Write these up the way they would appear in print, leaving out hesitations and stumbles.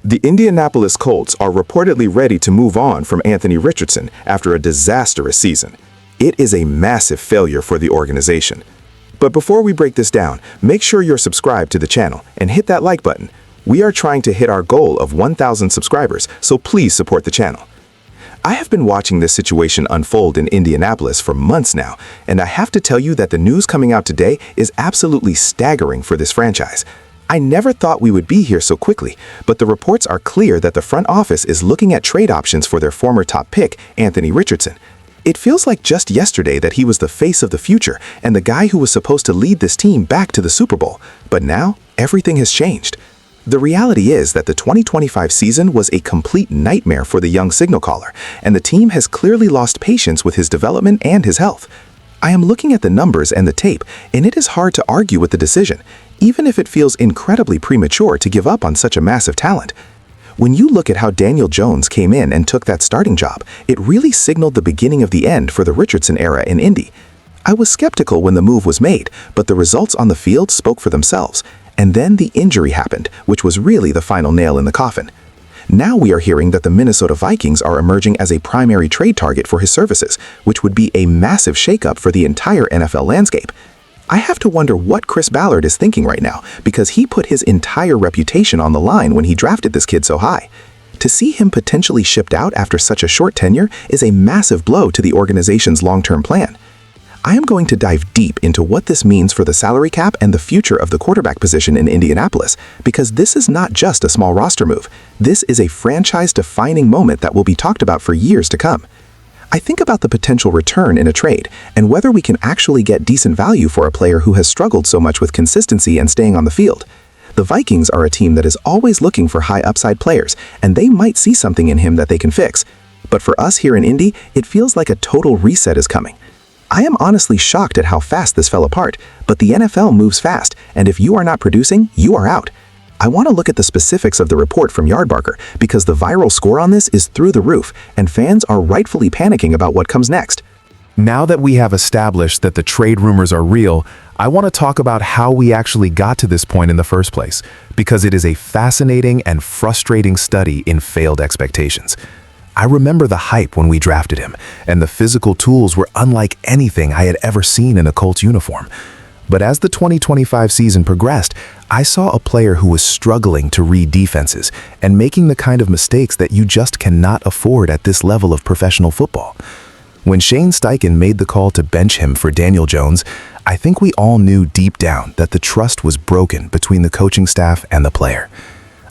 The Indianapolis Colts are reportedly ready to move on from Anthony Richardson after a disastrous season. It is a massive failure for the organization. But before we break this down, make sure you're subscribed to the channel and hit that like button. We are trying to hit our goal of 1,000 subscribers, so please support the channel. I have been watching this situation unfold in Indianapolis for months now, and I have to tell you that the news coming out today is absolutely staggering for this franchise. I never thought we would be here so quickly, but the reports are clear that the front office is looking at trade options for their former top pick, Anthony Richardson. It feels like just yesterday that he was the face of the future and the guy who was supposed to lead this team back to the Super Bowl. But now, everything has changed. The reality is that the 2025 season was a complete nightmare for the young signal caller, and the team has clearly lost patience with his development and his health. I am looking at the numbers and the tape, and it is hard to argue with the decision, even if it feels incredibly premature to give up on such a massive talent. When you look at how Daniel Jones came in and took that starting job, it really signaled the beginning of the end for the Richardson era in Indy. I was skeptical when the move was made, but the results on the field spoke for themselves. And then the injury happened, which was really the final nail in the coffin. Now we are hearing that the Minnesota Vikings are emerging as a primary trade target for his services, which would be a massive shakeup for the entire NFL landscape. I have to wonder what Chris Ballard is thinking right now, because he put his entire reputation on the line when he drafted this kid so high. To see him potentially shipped out after such a short tenure is a massive blow to the organization's long-term plan. I am going to dive deep into what this means for the salary cap and the future of the quarterback position in Indianapolis, because this is not just a small roster move. This is a franchise-defining moment that will be talked about for years to come. I think about the potential return in a trade and whether we can actually get decent value for a player who has struggled so much with consistency and staying on the field. The Vikings are a team that is always looking for high upside players, and they might see something in him that they can fix. But for us here in Indy, it feels like a total reset is coming. I am honestly shocked at how fast this fell apart, but the NFL moves fast, and if you are not producing, you are out. I want to look at the specifics of the report from Yardbarker, because the viral score on this is through the roof, and fans are rightfully panicking about what comes next. Now that we have established that the trade rumors are real, I want to talk about how we actually got to this point in the first place, because it is a fascinating and frustrating study in failed expectations. I remember the hype when we drafted him, and the physical tools were unlike anything I had ever seen in a Colts uniform. But as the 2025 season progressed, I saw a player who was struggling to read defenses and making the kind of mistakes that you just cannot afford at this level of professional football. When Shane Steichen made the call to bench him for Daniel Jones, I think we all knew deep down that the trust was broken between the coaching staff and the player.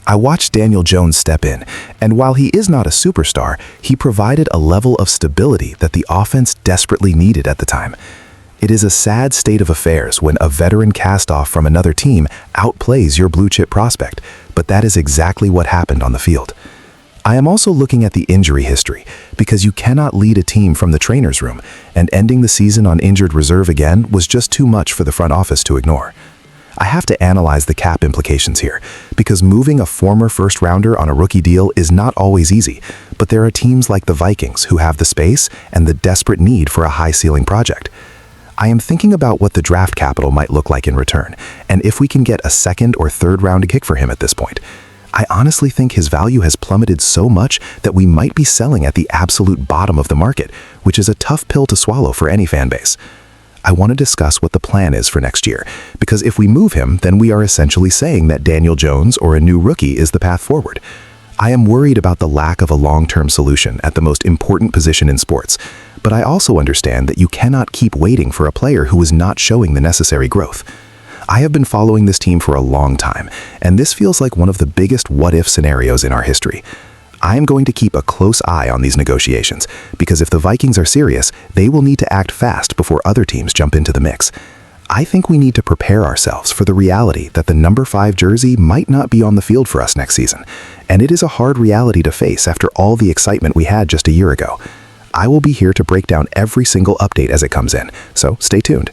I watched Daniel Jones step in, and while he is not a superstar, he provided a level of stability that the offense desperately needed at the time. It is a sad state of affairs when a veteran cast-off from another team outplays your blue-chip prospect, but that is exactly what happened on the field. I am also looking at the injury history, because you cannot lead a team from the trainer's room, and ending the season on injured reserve again was just too much for the front office to ignore. I have to analyze the cap implications here, because moving a former first-rounder on a rookie deal is not always easy, but there are teams like the Vikings who have the space and the desperate need for a high-ceiling project. I am thinking about what the draft capital might look like in return, and if we can get a second or third round kick for him at this point. I honestly think his value has plummeted so much that we might be selling at the absolute bottom of the market, which is a tough pill to swallow for any fan base. I want to discuss what the plan is for next year, because if we move him, then we are essentially saying that Daniel Jones or a new rookie is the path forward. I am worried about the lack of a long-term solution at the most important position in sports, but I also understand that you cannot keep waiting for a player who is not showing the necessary growth. I have been following this team for a long time, and this feels like one of the biggest what-if scenarios in our history. I am going to keep a close eye on these negotiations, because if the Vikings are serious, they will need to act fast before other teams jump into the mix. I think we need to prepare ourselves for the reality that the number 5 jersey might not be on the field for us next season, and it is a hard reality to face after all the excitement we had just a year ago. I will be here to break down every single update as it comes in, so stay tuned.